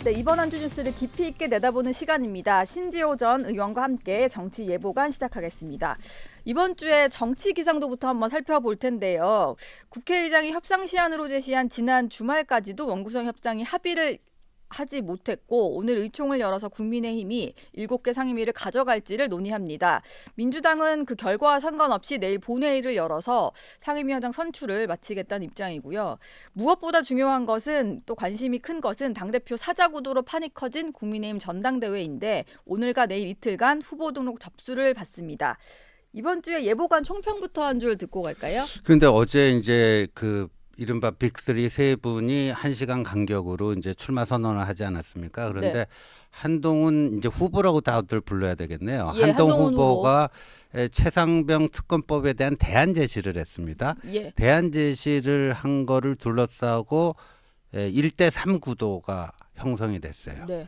네, 이번 한 주 뉴스를 깊이 있게 내다보는 시간입니다. 신지호 전 의원과 함께 정치 예보관 시작하겠습니다. 이번 주에 정치 기상도부터 한번 살펴볼 텐데요. 국회의장이 협상 시한으로 제시한 지난 주말까지도 원구성 협상이 합의를 하지 못했고 오늘 의총을 열어서 국민의힘이 7개 상임위를 가져갈지를 논의합니다. 민주당은 그 결과와 상관없이 내일 본회의를 열어서 상임위원장 선출을 마치겠다는 입장이고요. 무엇보다 중요한 것은 또 관심이 큰 것은 당대표 사자구도로 판이 커진 국민의힘 전당대회인데 오늘과 내일 이틀간 후보 등록 접수를 받습니다. 이번 주에 예보관 총평부터 한 줄 듣고 갈까요? 그런데 어제 이제 그 이른바 빅3 세 분이 1시간 간격으로 이제 출마 선언을 하지 않았습니까? 그런데 네. 한동훈 이제 후보라고 다들 불러야 되겠네요. 예, 한동훈 한동훈 후보가 최상병 특검법에 대한 대안 제시를 했습니다. 예. 대안 제시를 한 거를 둘러싸고 1대3 구도가 형성이 됐어요. 네.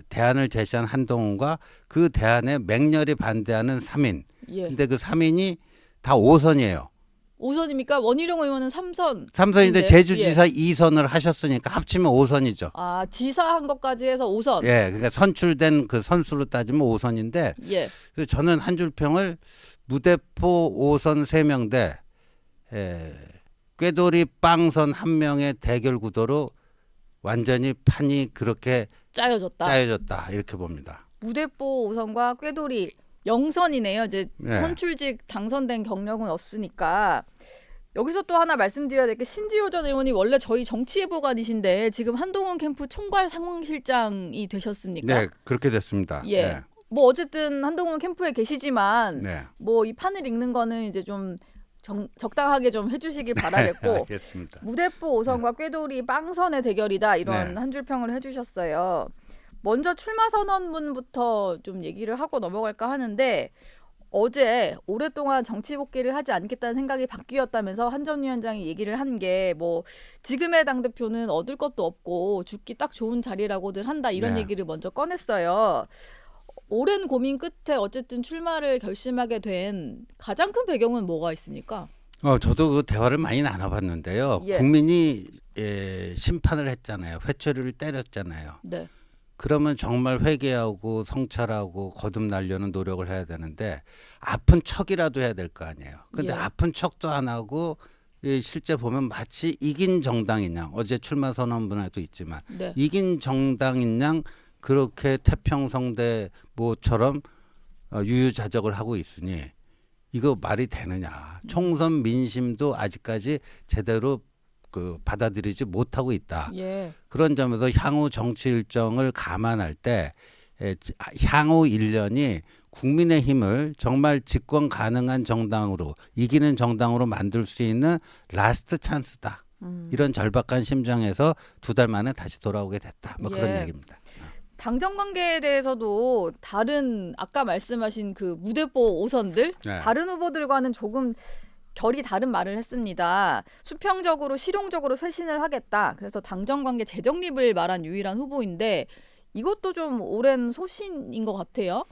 대안을 제시한 한동훈과 그 대안에 맹렬히 반대하는 3인. 예. 근데 그 3인이 다 5선이에요. 5선입니까? 원희룡 의원은 3선. 3선인데 예. 제주지사 2선을 하셨으니까 합치면 5선이죠. 아, 지사한 것까지 해서 5선. 예, 그러니까 선출된 그 선수로 따지면 5선인데 예. 그래서 저는 한 줄 평을 무대포 5선 3명대 꾀돌이 빵선 1명의 대결 구도로 완전히 판이 그렇게 짜여졌다 이렇게 봅니다. 무대포 5선과 꾀돌이 0선이네요. 이제 네. 선출직 당선된 경력은 없으니까. 여기서 또 하나 말씀드려야 될 게 신지호 전 의원이 원래 저희 정치예보관이신데 지금 한동훈 캠프 총괄 상황실장이 되셨습니까? 네, 그렇게 됐습니다. 예. 네. 뭐 어쨌든 한동훈 캠프에 계시지만 네. 뭐 이 판을 읽는 거는 이제 좀 적당하게 좀 해주시길 바라겠고 알겠습니다. 무대포 5선과 꾀돌이 빵선의 대결이다 이런 네. 한 줄 평을 해주셨어요. 먼저 출마 선언문부터 좀 얘기를 하고 넘어갈까 하는데 어제 오랫동안 정치 복귀를 하지 않겠다는 생각이 바뀌었다면서 한 전 위원장이 얘기를 한 게 뭐 지금의 당대표는 얻을 것도 없고 죽기 딱 좋은 자리라고들 한다 이런 네. 얘기를 먼저 꺼냈어요. 오랜 고민 끝에 어쨌든 출마를 결심하게 된 가장 큰 배경은 뭐가 있습니까? 저도 그 대화를 많이 나눠봤는데요. 예. 국민이 심판을 했잖아요. 회초리를 때렸잖아요. 네. 그러면 정말 회개하고 성찰하고 거듭나려는 노력을 해야 되는데 아픈 척이라도 해야 될 거 아니에요. 근데 예. 아픈 척도 안 하고 실제 보면 마치 이긴 정당인 양 어제 출마 선언문에도 있지만 네. 이긴 정당인 양 그렇게 태평성대모처럼 유유자적을 하고 있으니 이거 말이 되느냐. 총선 민심도 아직까지 제대로 받아들이지 못하고 있다. 예. 그런 점에서 향후 정치 일정을 감안할 때 향후 1년이 국민의힘을 정말 집권 가능한 정당으로 이기는 정당으로 만들 수 있는 라스트 찬스다. 이런 절박한 심정에서 2달 만에 다시 돌아오게 됐다. 뭐 그런 예. 얘기입니다. 당정 관계에 대해서도 다른 아까 말씀하신 그 무대포 5선들 네. 다른 후보들과는 조금 결이 다른 말을 했습니다. 수평적으로 실용적으로 쇄신을 하겠다. 그래서 당정 관계 재정립을 말한 유일한 후보인데 이것도 좀 오랜 소신인 것 같아요.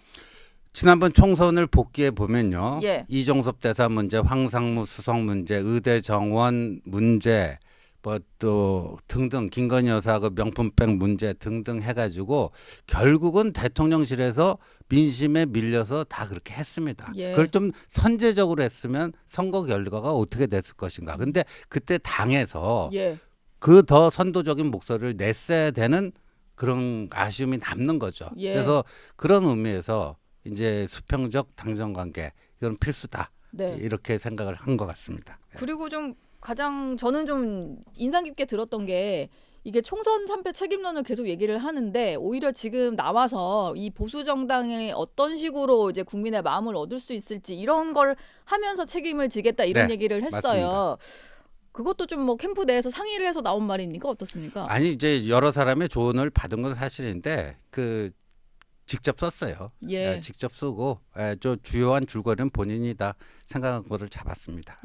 지난번 총선을 복귀해 보면요. 예. 이종섭 대사 문제, 황상무 수석 문제, 의대 정원 문제, 뭐 또 등등 김건희 여사 그 명품백 문제 등등 해가지고 결국은 대통령실에서 민심에 밀려서 다 그렇게 했습니다. 예. 그걸 좀 선제적으로 했으면 선거 결과가 어떻게 됐을 것인가. 근데 그때 당에서 예. 그 더 선도적인 목소리를 냈어야 되는 그런 아쉬움이 남는 거죠. 예. 그래서 그런 의미에서 이제 수평적 당정 관계 이건 필수다. 네. 이렇게 생각을 한 것 같습니다. 그리고 좀 가장 저는 좀 인상 깊게 들었던 게 이게 총선 참패 책임론을 계속 얘기를 하는데 오히려 지금 나와서 이 보수 정당이 어떤 식으로 이제 국민의 마음을 얻을 수 있을지 이런 걸 하면서 책임을 지겠다 이런 네, 얘기를 했어요. 그것도 좀 뭐 캠프 내에서 상의를 해서 나온 말입니까? 어떻습니까? 아니 이제 여러 사람의 조언을 받은 건 사실인데 직접 썼어요. 예. 직접 쓰고 저 주요한 줄거리는 본인이 다 생각한 거를 잡았습니다.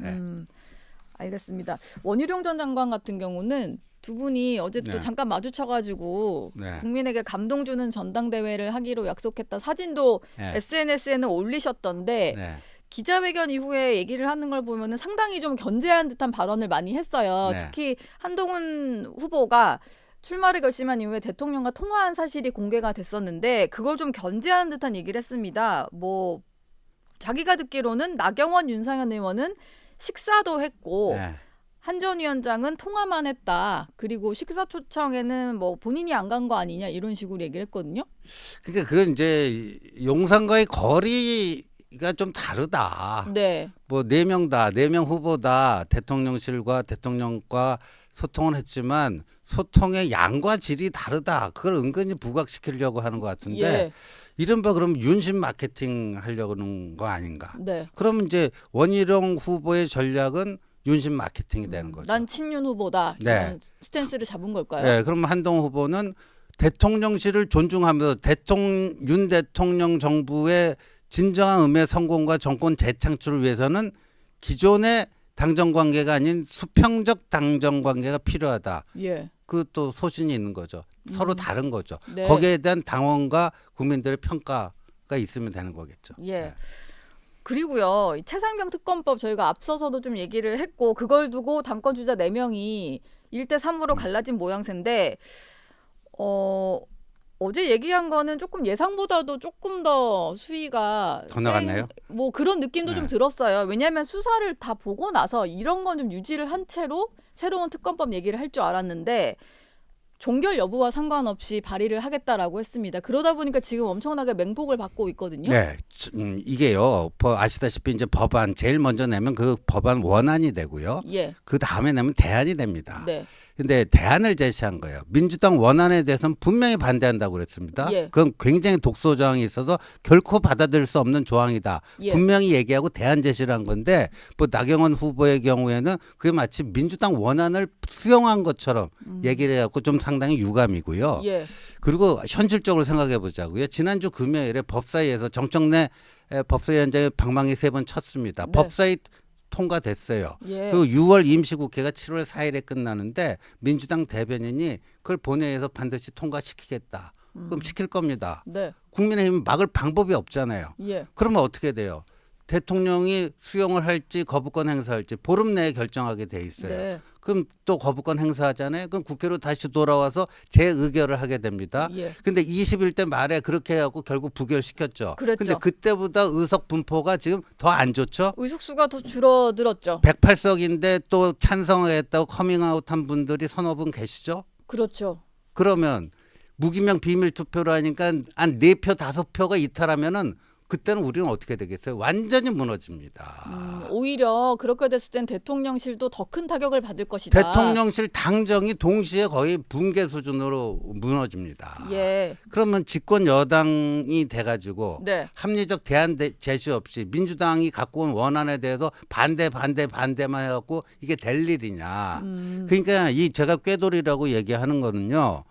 알겠습니다. 원희룡 전 장관 같은 경우는 두 분이 어제 또 네. 잠깐 마주쳐가지고 네. 국민에게 감동 주는 전당대회를 하기로 약속했다 사진도 네. SNS에는 올리셨던데 네. 기자회견 이후에 얘기를 하는 걸 보면은 상당히 좀 견제한 듯한 발언을 많이 했어요. 네. 특히 한동훈 후보가 출마를 결심한 이후에 대통령과 통화한 사실이 공개가 됐었는데 그걸 좀 견제하는 듯한 얘기를 했습니다. 뭐 자기가 듣기로는 나경원, 윤상현 의원은 식사도 했고 네. 한 전 위원장은 통화만 했다. 그리고 식사 초청에는 뭐 본인이 안 간 거 아니냐 이런 식으로 얘기를 했거든요. 그러니까 그건 이제 용산과의 거리가 좀 다르다. 네. 뭐 4명 후보다 대통령실과 대통령과 소통을 했지만 소통의 양과 질이 다르다. 그걸 은근히 부각시키려고 하는 것 같은데 예. 이른바 그럼 윤심 마케팅 하려고 하는 거 아닌가? 네. 그럼 이제 원희룡 후보의 전략은 윤심 마케팅이 되는 거죠. 난 친윤 후보다 네. 이런 스탠스를 잡은 걸까요? 네, 그럼 한동훈 후보는 대통령실을 존중하면서 윤 대통령 정부의 진정한 의미의 성공과 정권 재창출을 위해서는 기존의 당정 관계가 아닌 수평적 당정 관계가 필요하다. 예. 그 또 소신이 있는 거죠. 서로 다른 거죠. 네. 거기에 대한 당원과 국민들의 평가가 있으면 되는 거겠죠. 예. 네. 그리고요. 이 최상병 특검법 저희가 앞서서도 좀 얘기를 했고 그걸 두고 당권 주자 4명이 1대 3으로 갈라진 모양새인데 어제 얘기한 거는 조금 예상보다도 조금 더 수위가 더 나갔나요? 뭐 그런 느낌도 네. 좀 들었어요. 왜냐하면 수사를 다 보고 나서 이런 건 좀 유지를 한 채로 새로운 특검법 얘기를 할 줄 알았는데 종결 여부와 상관없이 발의를 하겠다라고 했습니다. 그러다 보니까 지금 엄청나게 맹폭을 받고 있거든요. 네, 이게요. 아시다시피 이제 법안 제일 먼저 내면 그 법안 원안이 되고요. 예. 그 다음에 내면 대안이 됩니다. 네. 근데 대안을 제시한 거예요. 민주당 원안에 대해서는 분명히 반대한다고 그랬습니다. 예. 그건 굉장히 독소 조항이 있어서 결코 받아들일 수 없는 조항이다. 예. 분명히 얘기하고 대안 제시를 한 건데 뭐 나경원 후보의 경우에는 그게 마치 민주당 원안을 수용한 것처럼 얘기를 해갖고 좀 상당히 유감이고요. 예. 그리고 현실적으로 생각해 보자고요. 지난주 금요일에 법사위에서 정청래 법사위원장의 방망이 3번 쳤습니다. 네. 법사위 통과됐어요. 예. 그리고 6월 임시국회가 7월 4일에 끝나는데 민주당 대변인이 그걸 본회의에서 반드시 통과시키겠다. 그럼 시킬 겁니다. 네. 국민의힘 막을 방법이 없잖아요. 예. 그러면 어떻게 돼요? 대통령이 수용을 할지 거부권 행사할지 보름 내에 결정하게 돼 있어요. 네. 그럼 또 거부권 행사하잖아요. 그럼 국회로 다시 돌아와서 재의결을 하게 됩니다. 예. 근데 21대 말에 그렇게 해갖고 결국 부결시켰죠. 그랬죠. 근데 그때보다 의석 분포가 지금 더 안 좋죠. 의석수가 더 줄어들었죠. 108석인데 또 찬성하겠다고 커밍아웃한 분들이 서너 분 계시죠. 그렇죠. 그러면 무기명 비밀 투표로 하니까 한 4표 5표가 이탈하면은 그때는 우리는 어떻게 되겠어요? 완전히 무너집니다. 오히려 그렇게 됐을 땐 대통령실도 더 큰 타격을 받을 것이다. 대통령실 당정이 동시에 거의 붕괴 수준으로 무너집니다. 예. 그러면 집권 여당이 돼가지고 네. 합리적 대안 제시 없이 민주당이 갖고 온 원안에 대해서 반대만 해갖고 이게 될 일이냐. 그러니까 이 제가 꾀돌이라고 얘기하는 거는요.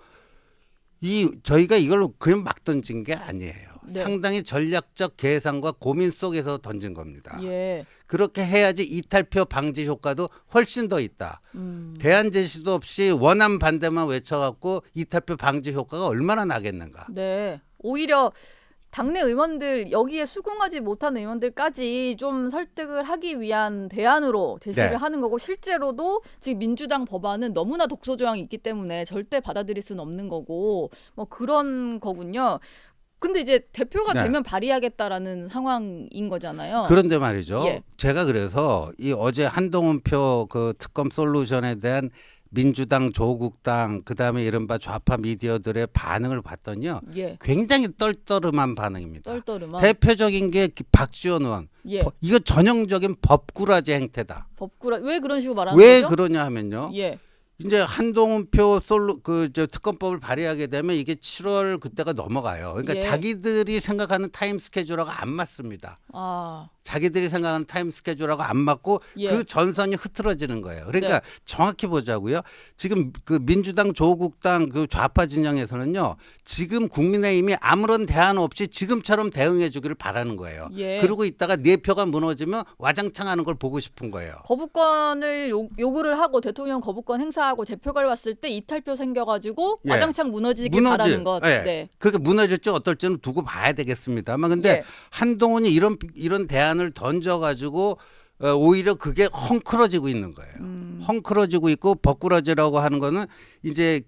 저희가 이걸 그냥 막 던진 게 아니에요. 네. 상당히 전략적 계산과 고민 속에서 던진 겁니다. 예. 그렇게 해야지 이탈표 방지 효과도 훨씬 더 있다. 대안 제시도 없이 원안 반대만 외쳐갖고 이탈표 방지 효과가 얼마나 나겠는가. 네. 오히려 당내 의원들 여기에 수긍하지 못한 의원들까지 좀 설득을 하기 위한 대안으로 제시를 네. 하는 거고 실제로도 지금 민주당 법안은 너무나 독소 조항이 있기 때문에 절대 받아들일 수는 없는 거고 뭐 그런 거군요. 근데 이제 대표가 네. 되면 발의하겠다라는 상황인 거잖아요. 그런데 말이죠. 예. 제가 그래서 이 어제 한동훈표 그 특검 솔루션에 대한 민주당, 조국당, 그다음에 이른바 좌파 미디어들의 반응을 봤더니요. 예. 굉장히 떨떠름한 반응입니다. 떨떠름한. 대표적인 게 박지원 의원. 예. 이거 전형적인 법꾸라지 행태다. 법구라 왜 그런 식으로 말하는 왜 거죠? 그러냐 하면요. 예. 이제 한동훈표 특검법을 발의하게 되면 이게 7월 그때가 넘어가요. 그러니까 예. 자기들이 생각하는 타임 스케줄하고 안 맞습니다. 아. 자기들이 생각하는 타임 스케줄하고 안 맞고 예. 그 전선이 흐트러지는 거예요. 그러니까 네. 정확히 보자고요. 지금 그 민주당, 조국당 그 좌파 진영에서는요. 지금 국민의힘이 아무런 대안 없이 지금처럼 대응해 주기를 바라는 거예요. 예. 그러고 있다가 네 표가 무너지면 와장창 하는 걸 보고 싶은 거예요. 거부권을 요구를 하고 대통령 거부권 행사하고 재표가 왔을 때 이탈표 생겨가지고 예. 와장창 무너지길 바라는 것. 예. 네. 그렇게 무너질지 어떨지는 두고 봐야 되겠습니다만 근데 예. 한동훈이 이런 대안을 던져가지고 오히려 그게 헝클어지고 있는 거예요. 헝클어지고 있고 버꾸러지라고 하는 거는 이제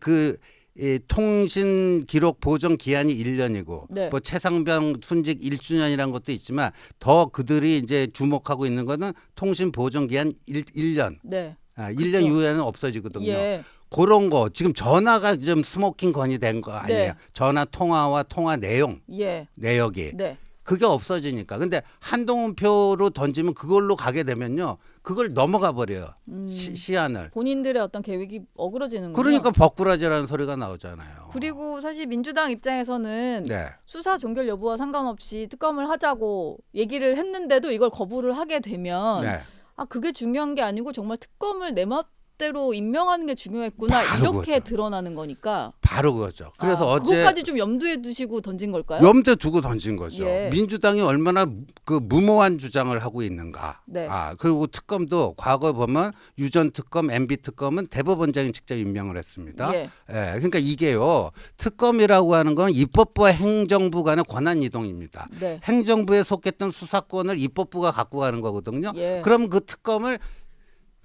이 통신 기록 보존 기한이 1년이고 네. 뭐 최상병 순직 1주년이라는 것도 있지만 더 그들이 이제 주목하고 있는 거는 통신 보존 기한 1년. 네. 1년 그쵸. 이후에는 없어지거든요. 예. 그런 거 지금 전화가 좀 스모킹 건이 된 거 아니에요. 네. 전화 통화와 통화 내용, 예. 내역이. 네. 그게 없어지니까. 근데 한동훈 표로 던지면 그걸로 가게 되면요. 그걸 넘어가 버려요. 시한을. 본인들의 어떤 계획이 어그러지는군요. 그러니까 버꾸라지라는 소리가 나오잖아요. 그리고 사실 민주당 입장에서는 네. 수사 종결 여부와 상관없이 특검을 하자고 얘기를 했는데도 이걸 거부를 하게 되면 네. 아 그게 중요한 게 아니고 정말 특검을 내 멋대로 임명하는 게 중요했구나 바로 이렇게 그거죠. 드러나는 거니까. 바로 그거죠. 그래서 어제 그것까지 좀 염두에 두시고 던진 걸까요? 염두에 두고 던진 거죠. 예. 민주당이 얼마나 그 무모한 주장을 하고 있는가. 네. 그리고 특검도 과거 보면 유전 특검, MB 특검은 대법원장이 직접 임명을 했습니다. 예. 그러니까 이게요. 특검이라고 하는 건 입법부와 행정부 간의 권한 이동입니다. 네. 행정부에 속했던 수사권을 입법부가 갖고 가는 거거든요. 예. 그럼 그 특검을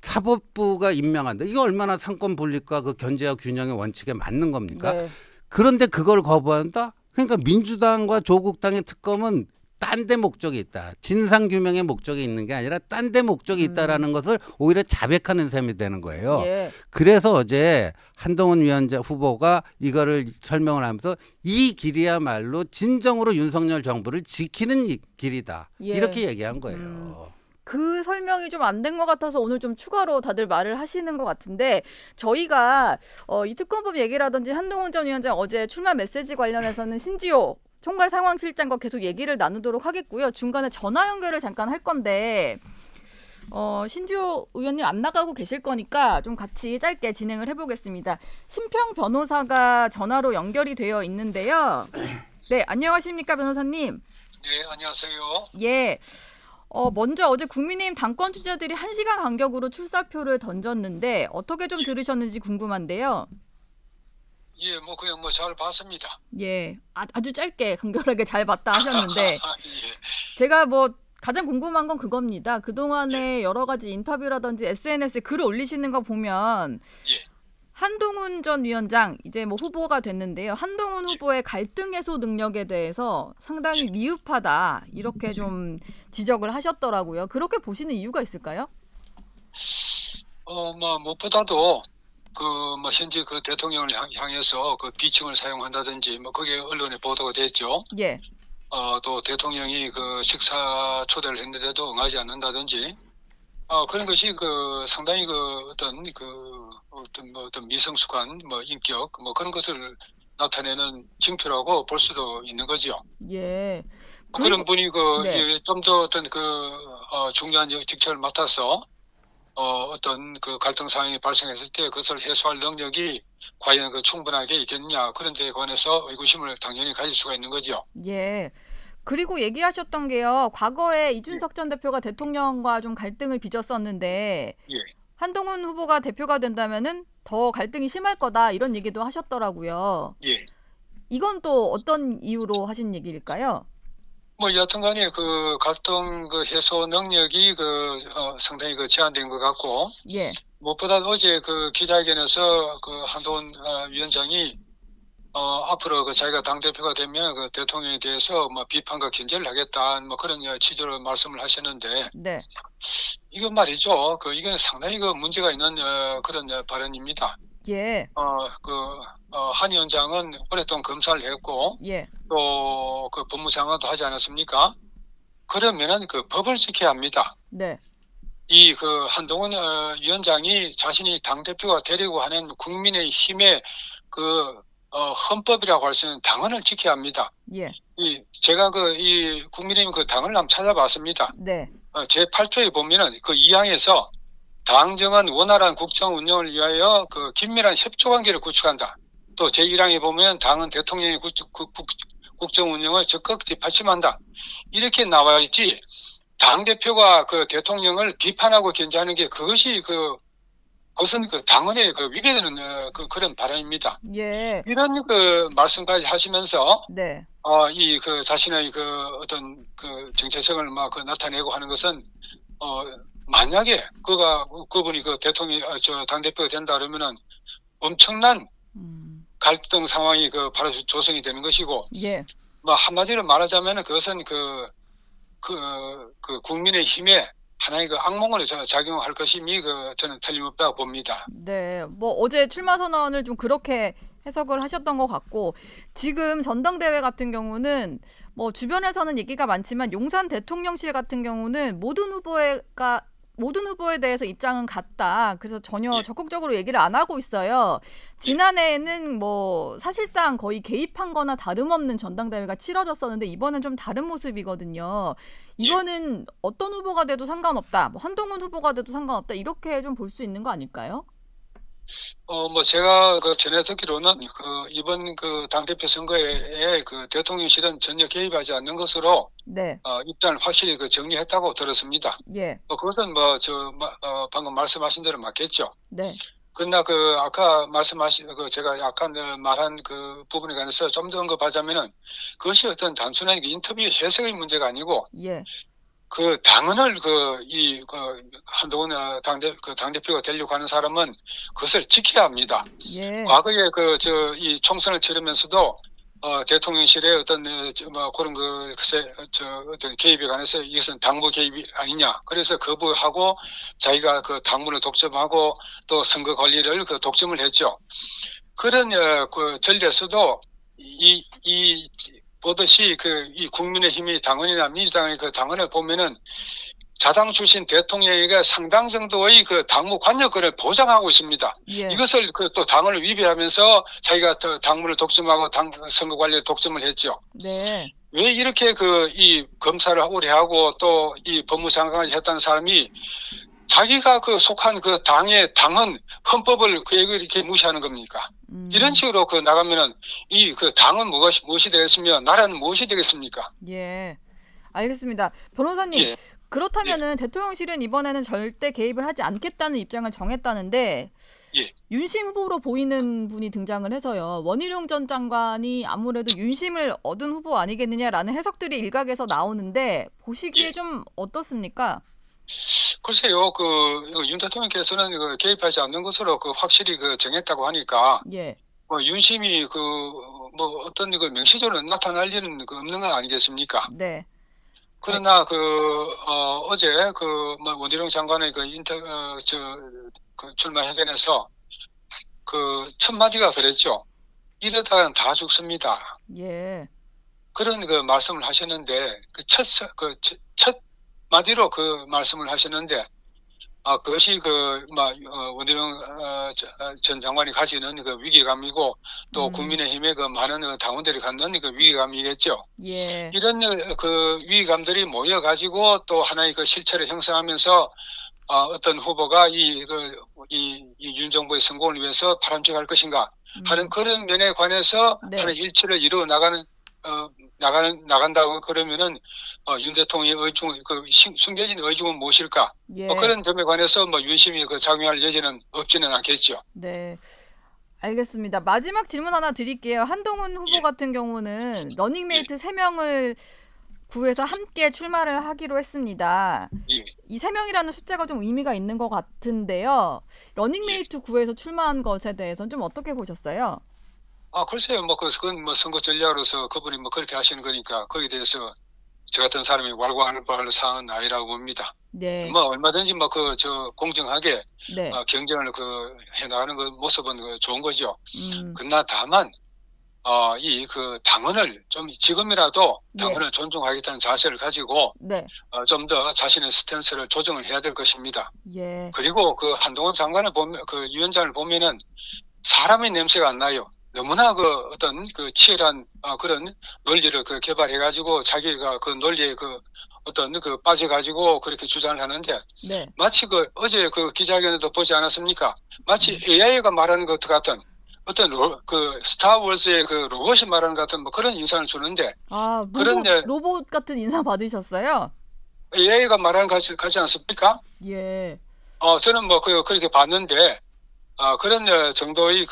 사법부가 임명한다. 이거 얼마나 상권 분립과 그 견제와 균형의 원칙에 맞는 겁니까? 네. 그런데 그걸 거부한다? 그러니까 민주당과 조국당의 특검은 딴 데 목적이 있다. 진상 규명의 목적이 있는 게 아니라 딴 데 목적이 있다라는 것을 오히려 자백하는 셈이 되는 거예요. 예. 그래서 어제 한동훈 위원장 후보가 이거를 설명을 하면서 이 길이야말로 진정으로 윤석열 정부를 지키는 길이다. 예. 이렇게 얘기한 거예요. 그 설명이 좀 안 된 것 같아서 오늘 좀 추가로 다들 말을 하시는 것 같은데 저희가 이 특검법 얘기라든지 한동훈 전 위원장 어제 출마 메시지 관련해서는 신지호 총괄 상황실장과 계속 얘기를 나누도록 하겠고요. 중간에 전화 연결을 잠깐 할 건데 신지호 의원님 안 나가고 계실 거니까 좀 같이 짧게 진행을 해보겠습니다. 심평 변호사가 전화로 연결이 되어 있는데요. 네, 안녕하십니까 변호사님. 네, 안녕하세요. 예. 먼저 어제 국민의힘 당권 주자들이 1시간 간격으로 출사표를 던졌는데 어떻게 좀 들으셨는지 궁금한데요. 예, 뭐 그냥 뭐 잘 봤습니다. 예, 아주 짧게 간결하게 잘 봤다 하셨는데 예, 제가 뭐 가장 궁금한 건 그겁니다. 그동안에 여러 가지 인터뷰라든지 SNS에 글을 올리시는 거 보면 예. 한동훈 전 위원장 이제 뭐 후보가 됐는데요. 한동훈 후보의 갈등 해소 능력에 대해서 상당히 미흡하다 이렇게 좀 지적을 하셨더라고요. 그렇게 보시는 이유가 있을까요? 뭐 무엇보다도 뭐 현재 그 대통령을 향해서 그 비칭을 사용한다든지 뭐 그게 언론에 보도가 됐죠. 예, 또 대통령이 그 식사 초대를 했는데도 응하지 않는다든지 그런 것이 그 상당히 그 어떤 미성숙한 뭐 인격 뭐 그런 것을 나타내는 징표라고 볼 수도 있는 거죠. 예. 그런 분이 네. 좀 더 어떤 중요한 직책을 맡아서 어떤 그 갈등 상황이 발생했을 때 그것을 해소할 능력이 과연 충분하게 있겠느냐 그런 데에 관해서 의구심을 당연히 가질 수가 있는 거죠. 예. 그리고 얘기하셨던 게요. 과거에 이준석 전 대표가 대통령과 좀 갈등을 빚었었는데 예. 한동훈 후보가 대표가 된다면은 더 갈등이 심할 거다 이런 얘기도 하셨더라고요. 예. 이건 또 어떤 이유로 하신 얘기일까요? 뭐 여튼간에 그 갈등 해소 능력이 상당히 제한된 것 같고 예. 무엇보다 어제 그 기자회견에서 그 한동훈 위원장이 앞으로 자기가 당대표가 되면 그 대통령에 대해서 뭐 비판과 견제를 하겠다 뭐 그런 취지로 말씀을 하셨는데 네. 이건 말이죠. 이건 상당히 문제가 있는 그런 발언입니다. 예. 한 위원장은 오랫동안 검사를 했고 예. 또 그 법무장관도 하지 않았습니까? 그러면은 그 법을 지켜야 합니다. 네. 한동훈 위원장이 자신이 당대표가 되려고 하는 국민의힘의 헌법이라고 할 수 있는 당헌을 지켜야 합니다. 예. 제가 이 국민의힘 당헌을 한번 찾아봤습니다. 네. 제8조에 보면은 그 2항에서 당정은 원활한 국정 운영을 위하여 긴밀한 협조 관계를 구축한다. 또 제1항에 보면 당은 대통령의 국정 운영을 적극 뒷받침한다. 이렇게 나와 있지. 당 대표가 대통령을 비판하고 견제하는 게 그것은 당헌에 위배되는 그런 발언입니다. 예. 이런 말씀까지 하시면서 네. 자신의 어떤 정체성을 막 나타내고 하는 것은 만약에 그분이 그 대통령 당 대표가 된다 그러면은 엄청난 갈등 상황이 그 바로 조성이 되는 것이고, 예. 뭐 한마디로 말하자면은 그것은 그 국민의 힘에 하나의 그 악몽으로 작용할 것임이 저는 틀림없다고 봅니다. 네, 뭐 어제 출마 선언을 좀 그렇게 해석을 하셨던 것 같고, 지금 전당대회 같은 경우는 뭐 주변에서는 얘기가 많지만 용산 대통령실 같은 경우는 모든 후보에 대해서 입장은 같다. 그래서 전혀 예. 적극적으로 얘기를 안 하고 있어요. 지난해에는 뭐 사실상 거의 개입한 거나 다름없는 전당대회가 치러졌었는데 이번엔 좀 다른 모습이거든요. 이거는 어떤 후보가 돼도 상관없다. 뭐 한동훈 후보가 돼도 상관없다. 이렇게 좀 볼 수 있는 거 아닐까요? 뭐 제가 전해 듣기로는 이번 당대표 선거에 대통령실은 전혀 개입하지 않는 것으로 네. 입장을 확실히 정리했다고 들었습니다. 예. 그것은 방금 말씀하신 대로 맞겠죠. 네. 그러나 아까 말씀하신 제가 약간 말한 그 부분에 관해서 좀 더 언급하자면은 그것이 어떤 단순한 인터뷰 해석의 문제가 아니고 예. 당헌을 한동훈 당대표가 되려고 하는 사람은 그것을 지켜야 합니다. 예. 과거에 이 총선을 치르면서도 대통령실의 어떤 그런 어떤 개입에 관해서 이것은 당무 개입이 아니냐. 그래서 거부하고 자기가 당무를 독점하고 또 선거 관리를 독점을 했죠. 그런 전례에서도 보듯이 이 국민의힘이 당헌이나 민주당의 당헌을 보면은 자당 출신 대통령에게 상당 정도의 당무 관여권을 보장하고 있습니다. 예. 이것을 또 당헌을 위배하면서 자기가 당무를 독점하고 선거 관리를 독점을 했죠. 네. 왜 이렇게 이 검사를 오래 하고 또 이 법무장관을 했다는 사람이 자기가 속한 당의 당헌 헌법을 이렇게 무시하는 겁니까? 이런 식으로 나가면은 당은 무엇이 되겠으며 나라는 무엇이 되겠습니까? 예. 알겠습니다. 변호사님, 예. 그렇다면은 대통령실은 이번에는 절대 개입을 하지 않겠다는 입장을 정했다는데 예. 윤심 후보로 보이는 분이 등장을 해서요. 원희룡 전 장관이 아무래도 윤심을 얻은 후보 아니겠느냐라는 해석들이 일각에서 나오는데 보시기에 예. 좀 어떻습니까? 글쎄요, 윤 대통령께서는 개입하지 않는 것으로 확실히 정했다고 하니까, 예. 윤심이 어떤 명시적으로 나타날 일은 없는 건 아니겠습니까? 네. 그러나 어제 원희룡 장관의 출마 회견에서 첫 마디가 그랬죠. 이러다가는 다 죽습니다. 예. 그런 말씀을 하셨는데 첫 마디로 말씀을 하셨는데 그것이 원희룡 전 장관이 가지는 위기감이고 또 국민의힘의 많은 당원들이 갖는 위기감이겠죠. 예. 이런 위기감들이 모여가지고 또 하나의 실체를 형성하면서 어떤 후보가 이 윤 정부의 성공을 위해서 바람직할 것인가 하는 그런 면에 관해서 네. 하나의 일치를 이루어 나간다고 그러면은 윤 대통령의 의중 숨겨진 의중은 무엇일까? 예. 그런 점에 관해서 윤심이 작용할 여지는 없지는 않겠죠. 네. 알겠습니다. 마지막 질문 하나 드릴게요. 한동훈 후보 예. 같은 경우는 러닝메이트 3명을 구해서 함께 출마를 하기로 했습니다. 예. 이 3명이라는 숫자가 좀 의미가 있는 것 같은데요. 러닝메이트 구해서 출마한 것에 대해서는 좀 어떻게 보셨어요? 글쎄요, 그건 선거 전략으로서 그분이 그렇게 하시는 거니까 거기에 대해서 저 같은 사람이 왈가왈부할 사항은 아니라고 봅니다. 네. 얼마든지 공정하게 네. 경쟁을 해나가는 모습은 좋은 거죠. 음. 그러나 다만 당헌을 좀 지금이라도 당헌을 존중하겠다는 자세를 가지고 네. 좀 더 자신의 스탠스를 조정을 해야 될 것입니다. 예. 그리고 한동훈 장관을 보면 위원장을 보면은 사람의 냄새가 안 나요. 너무나 어떤 치열한 그런 논리를 개발해가지고 자기가 논리에 어떤 빠져가지고 그렇게 주장을 하는데 네. 마치 어제 기자회견에도 보지 않았습니까? 마치 AI가 말하는 것 같은 어떤 스타워즈의 로봇이 말하는 것 같은 그런 인상을 주는데 로봇 같은 인상 받으셨어요? AI가 말하는 것 같지 않습니까? 예. 저는 그렇게 봤는데 그런 정도의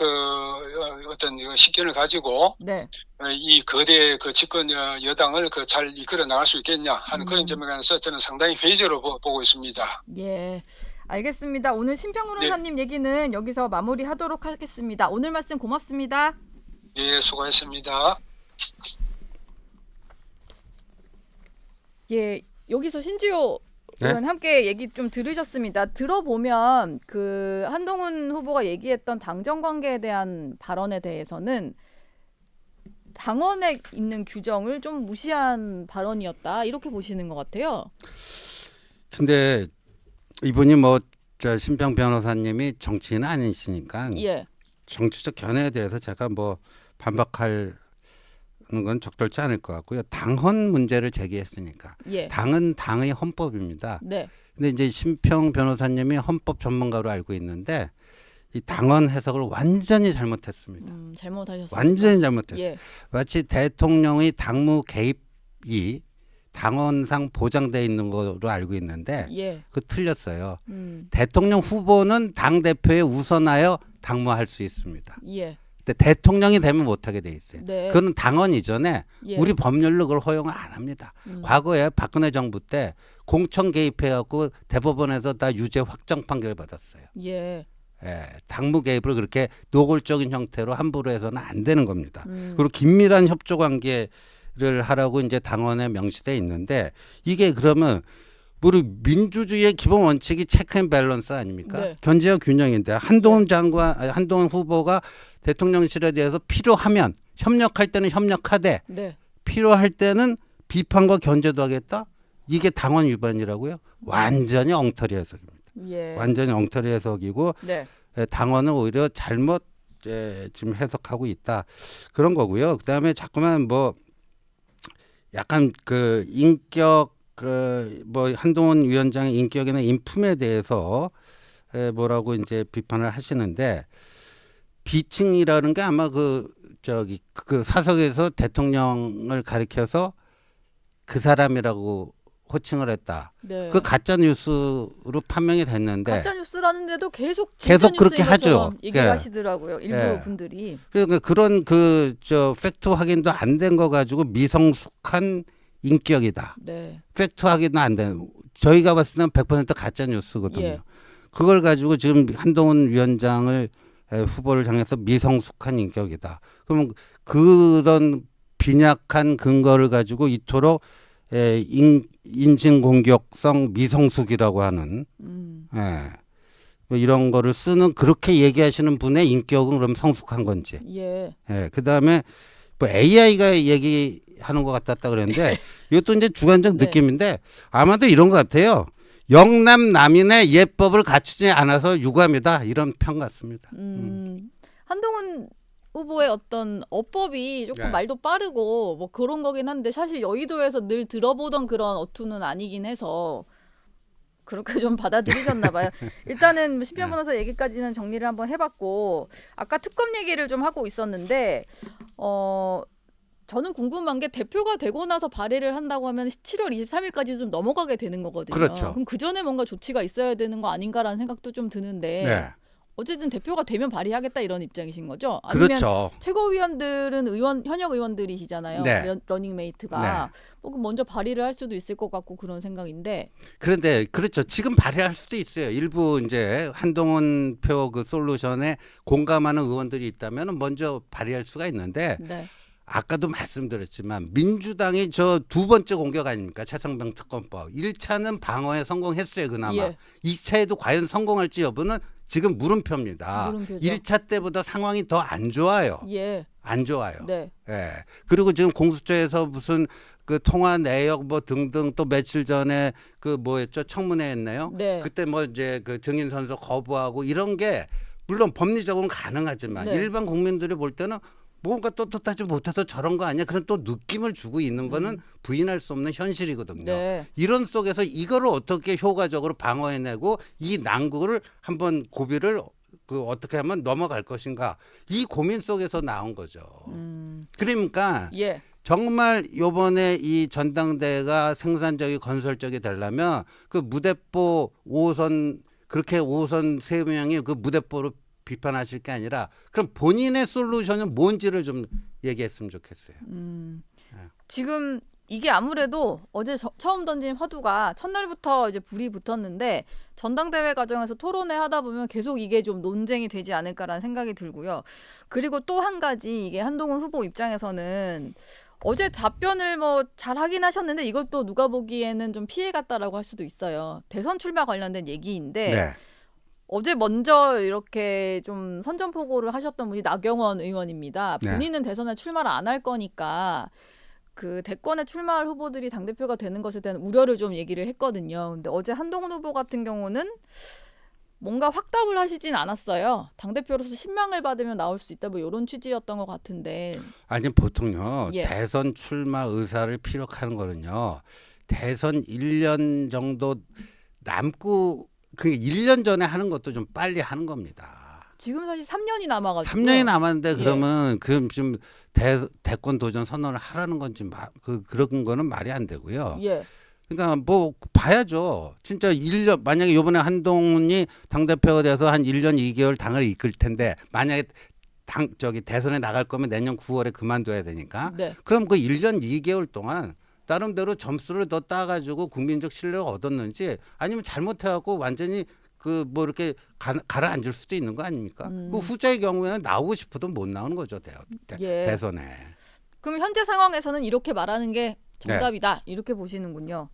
어떤 식견을 가지고 네. 이 거대 그 집권 여당을 잘 이끌어 나갈 수 있겠냐 하는 그런 점에 관해서 저는 상당히 회의적으로 보고 있습니다. 예. 알겠습니다. 오늘 심평 변호사님 얘기는 여기서 마무리하도록 하겠습니다. 오늘 말씀 고맙습니다. 예, 수고했습니다. 예, 여기서 신지호 네? 의원 함께 얘기 좀 들으셨습니다. 들어보면 그 한동훈 후보가 얘기했던 당정 관계에 대한 발언에 대해서는 당원에 있는 규정을 좀 무시한 발언이었다 이렇게 보시는 것 같아요. 근데 이분이 뭐 저 심평 변호사님이 정치인은 아니시니까 예, 정치적 견해에 대해서 제가 뭐 반박할 건 적절치 않을 것 같고요. 당헌 문제를 제기했으니까 예, 당은 당의 헌법입니다. 네, 근데 이제 심평 변호사님이 헌법 전문가로 알고 있는데 이 당헌 해석을 완전히 잘못했습니다. 잘못하셨습니다. 완전히 잘못했어요. 예, 마치 대통령의 당무 개입이 당헌상 보장돼 있는 거로 알고 있는데 예, 그 틀렸어요. 대통령 후보는 당 대표에 우선하여 당무할 수 있습니다. 예, 근데 대통령이 되면 못하게 돼 있어요. 네, 그건 당헌 이전에 예, 우리 법률로 그걸 허용을 안 합니다. 과거에 박근혜 정부 때 공천 개입해갖고 대법원에서 다 유죄 확정 판결 받았어요. 예, 예, 당무 개입을 그렇게 노골적인 형태로 함부로 해서는 안 되는 겁니다. 음. 그리고 긴밀한 협조 관계를 하라고 이제 당원에 명시돼 있는데 이게 그러면 우리 민주주의의 기본 원칙이 체크 앤 밸런스 아닙니까? 네. 견제와 균형인데 한동훈 장관, 한동훈 후보가 대통령실에 대해서 필요하면 협력할 때는 협력하되 네, 필요할 때는 비판과 견제도 하겠다? 이게 당원 위반이라고요? 완전히 엉터리 해석입니다. 예, 완전히 엉터리 해석이고 네, 당원은 오히려 잘못 지금 해석하고 있다 그런 거고요. 그다음에 자꾸만 뭐 약간 그 인격 뭐 한동훈 위원장의 인격이나 인품에 대해서 뭐라고 이제 비판을 하시는데 비칭이라는 게 아마 그 사석에서 대통령을 가리켜서 그 사람이라고 호칭을 했다. 네. 그 가짜 뉴스로 판명이 됐는데 가짜 뉴스라는데도 계속 그렇게 하죠. 얘기를 예. 하시더라고요. 일부 예. 분들이. 그러니까 그런 팩트 확인도 안 된 거 가지고 미성숙한 인격이다. 네. 팩트 확인도 안 되는. 저희가 봤을 때는 100% 가짜 뉴스거든요. 예. 그걸 가지고 지금 한동훈 위원장을 후보를 향해서 미성숙한 인격이다. 그러면 그런 빈약한 근거를 가지고 이토록 인신공격성 미성숙이라고 하는 뭐 이런 거를 쓰는 그렇게 얘기하시는 분의 인격은 그럼 성숙한 건지. 예. 그다음에 뭐 AI가 얘기하는 것 같았다 그랬는데 이것도 이제 주관적 네. 느낌인데 아마도 이런 것 같아요. 영남 남인의 예법을 갖추지 않아서 유감이다 이런 평 같습니다. 한동훈 후보의 어떤 어법이 조금 네. 말도 빠르고 뭐 그런 거긴 한데 사실 여의도에서 늘 들어보던 그런 어투는 아니긴 해서 그렇게 좀 받아들이셨나 봐요. 일단은 심평 변호사 얘기까지는 정리를 한번 해봤고 아까 특검 얘기를 좀 하고 있었는데 저는 궁금한 게 대표가 되고 나서 발의를 한다고 하면 7월 23일까지 좀 넘어가게 되는 거거든요. 그렇죠. 그럼 그 전에 뭔가 조치가 있어야 되는 거 아닌가라는 생각도 좀 드는데 네. 어쨌든 대표가 되면 발의하겠다 이런 입장이신 거죠? 아니면 그렇죠. 최고위원들은 현역 의원들이시잖아요. 네. 러닝메이트가 뭐 그럼 먼저 발의를 할 수도 있을 것 같고 그런 생각인데. 그런데 그렇죠. 지금 발의할 수도 있어요. 일부 이제 한동훈 표 그 솔루션에 공감하는 의원들이 있다면 먼저 발의할 수가 있는데 네. 아까도 말씀드렸지만 민주당이 저 두 번째 공격 아닙니까? 최상병 특검법. 1차는 방어에 성공했어요. 그나마. 예. 2차에도 과연 성공할지 여부는 지금 물음표입니다. 물음표죠. 1차 때보다 상황이 더 안 좋아요. 예. 안 좋아요. 네. 예. 그리고 지금 공수처에서 무슨 그 통화 내역 뭐 등등 또 며칠 전에 그 뭐였죠? 청문회 했나요? 네. 그때 뭐 이제 그 증인 선서 거부하고 이런 게 물론 법리적으로는 가능하지만 네. 일반 국민들이 볼 때는 뭔가 떳떳하지 못해서 저런 거 아니야? 그런 또 느낌을 주고 있는 거는 부인할 수 없는 현실이거든요. 네. 이런 속에서 이거를 어떻게 효과적으로 방어해내고 이 난국을 한번 고비를 그 어떻게 하면 넘어갈 것인가 이 고민 속에서 나온 거죠. 그러니까 예. 정말 요번에 이 전당대회가 생산적이 건설적이 되려면 그 무대뽀 5호선 그렇게 5호선 3명이 그 무대뽀로 비판하실 게 아니라 그럼 본인의 솔루션은 뭔지를 좀 얘기했으면 좋겠어요. 지금 이게 아무래도 어제 처음 던진 화두가 첫날부터 이제 불이 붙었는데 전당대회 과정에서 토론회 하다 보면 계속 이게 좀 논쟁이 되지 않을까라는 생각이 들고요. 그리고 또 한 가지 이게 한동훈 후보 입장에서는 어제 답변을 뭐 잘 하긴 하셨는데 이것도 누가 보기에는 좀 피해 갔다라고 할 수도 있어요. 대선 출마 관련된 얘기인데 네. 어제 먼저 이렇게 좀 선전포고를 하셨던 분이 나경원 의원입니다. 네. 본인은 대선에 출마를 안 할 거니까 그 대권에 출마할 후보들이 당대표가 되는 것에 대한 우려를 좀 얘기를 했거든요. 근데 어제 한동훈 후보 같은 경우는 뭔가 확답을 하시진 않았어요. 당대표로서 신망을 받으면 나올 수 있다 뭐 이런 취지였던 것 같은데. 아니 보통요. 예. 대선 출마 의사를 피력하는 거는요. 대선 1년 정도 남고 그 1년 전에 하는 것도 좀 빨리 하는 겁니다. 지금 사실 3년이 남아가지고. 3년이 남았는데 예. 그러면 그 지금 대권 도전 선언을 하라는 건지 그런 거는 말이 안 되고요. 예. 그러니까 뭐 봐야죠. 진짜 1년 만약에 이번에 한동훈이 당대표가 돼서 한 1년 2개월 당을 이끌 텐데 만약에 대선에 나갈 거면 내년 9월에 그만둬야 되니까. 네. 그럼 그 1년 2개월 동안 나름대로 점수를 더 따가지고 국민적 신뢰를 얻었는지 아니면 잘못해갖고 완전히 그 뭐 이렇게 가라앉을 수도 있는 거 아닙니까? 그 후자의 경우에는 나오고 싶어도 못 나오는 거죠 예. 대선에. 그럼 현재 상황에서는 이렇게 말하는 게 정답이다 이렇게 보시는군요.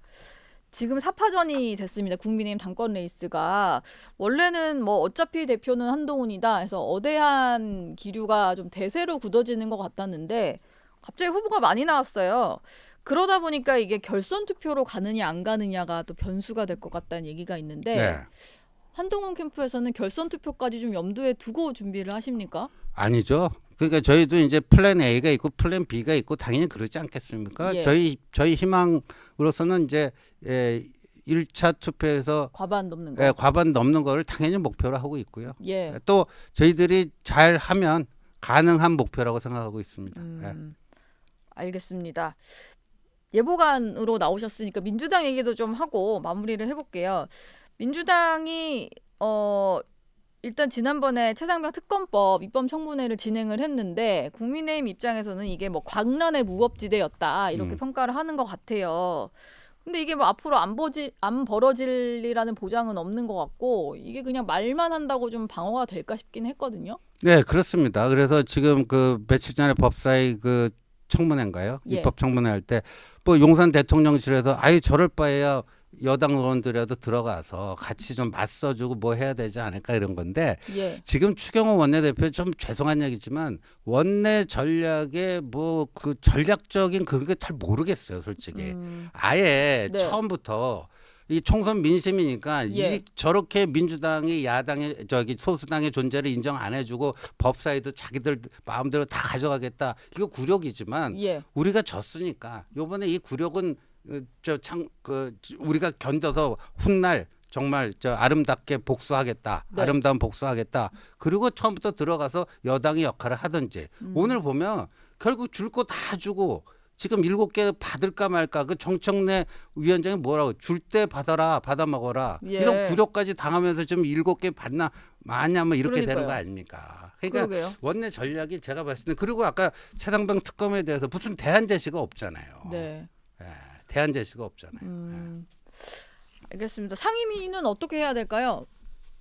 지금 4파전이 됐습니다. 국민의힘 당권 레이스가 원래는 뭐 어차피 대표는 한동훈이다 해서 어대한 기류가 좀 대세로 굳어지는 것 같았는데 갑자기 후보가 많이 나왔어요. 그러다 보니까 이게 결선 투표로 가느냐 안 가느냐가 또 변수가 될 것 같다는 얘기가 있는데 네. 한동훈 캠프에서는 결선 투표까지 좀 염두에 두고 준비를 하십니까? 아니죠. 그러니까 저희도 이제 플랜 A가 있고 플랜 B가 있고 당연히 그러지 않겠습니까? 예. 저희 희망으로서는 이제 1차 투표에서 과반 넘는 거. 과반 넘는 거를 당연히 목표로 하고 있고요. 예. 또 저희들이 잘 하면 가능한 목표라고 생각하고 있습니다. 예. 알겠습니다. 예보관으로 나오셨으니까 민주당 얘기도 좀 하고 마무리를 해볼게요. 민주당이 일단 지난번에 최상병 특검법 입법 청문회를 진행을 했는데 국민의힘 입장에서는 이게 뭐 광란의 무법지대였다 이렇게 평가를 하는 것 같아요. 근데 이게 뭐 앞으로 안 벌어질이라는 보장은 없는 것 같고 이게 그냥 말만 한다고 좀 방어가 될까 싶긴 했거든요. 네, 그렇습니다. 그래서 지금 그 며칠 전에 법사위 그 청문회인가요? 예. 입법 청문회 할 때 뭐 용산 대통령실에서 아예 저럴 바에야 여당 의원들이라도 들어가서 같이 좀 맞서주고 뭐 해야 되지 않을까 이런 건데 예. 지금 추경호 원내대표 좀 죄송한 얘기지만 원내 전략의 뭐 그 전략적인 그런 게 잘 모르겠어요, 솔직히. 아예 네. 처음부터 이 총선 민심이니까 예. 저렇게 민주당이 야당의 소수당의 존재를 인정 안 해주고 법사위도 자기들 마음대로 다 가져가겠다. 이거 굴욕이지만 예. 우리가 졌으니까 요번에 이 굴욕은 우리가 견뎌서 훗날 정말 아름답게 복수하겠다. 네. 아름다운 복수하겠다. 그리고 처음부터 들어가서 여당의 역할을 하든지. 오늘 보면 결국 줄 거 다 주고 지금 7개 받을까 말까 그 정청래 위원장이 뭐라고 줄 때 받아라 받아 먹어라 예. 이런 굴욕까지 당하면서 좀 7개 받나 마냐 뭐 이렇게 되는 거 그러니까요. 아닙니까? 그러니까 그러게요. 원내 전략이 제가 봤을 때 그리고 아까 최상병 특검에 대해서 무슨 대안 제시가 없잖아요. 네. 예, 대안 제시가 없잖아요. 알겠습니다. 상임위는 어떻게 해야 될까요?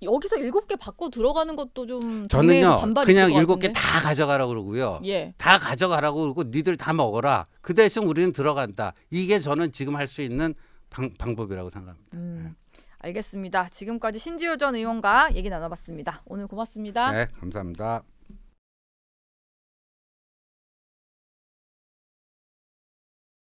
여기서 7개 받고 들어가는 것도 좀 당내에서 저는요 반발이 그냥 있을 것 7개 같은데. 다 가져가라고 그러고요. 예. 다 가져가라고 그러고 니들 다 먹어라. 그 대신 우리는 들어간다. 이게 저는 지금 할 수 있는 방법이라고 생각합니다. 알겠습니다. 지금까지 신지호 전 의원과 얘기 나눠봤습니다. 오늘 고맙습니다. 네, 감사합니다.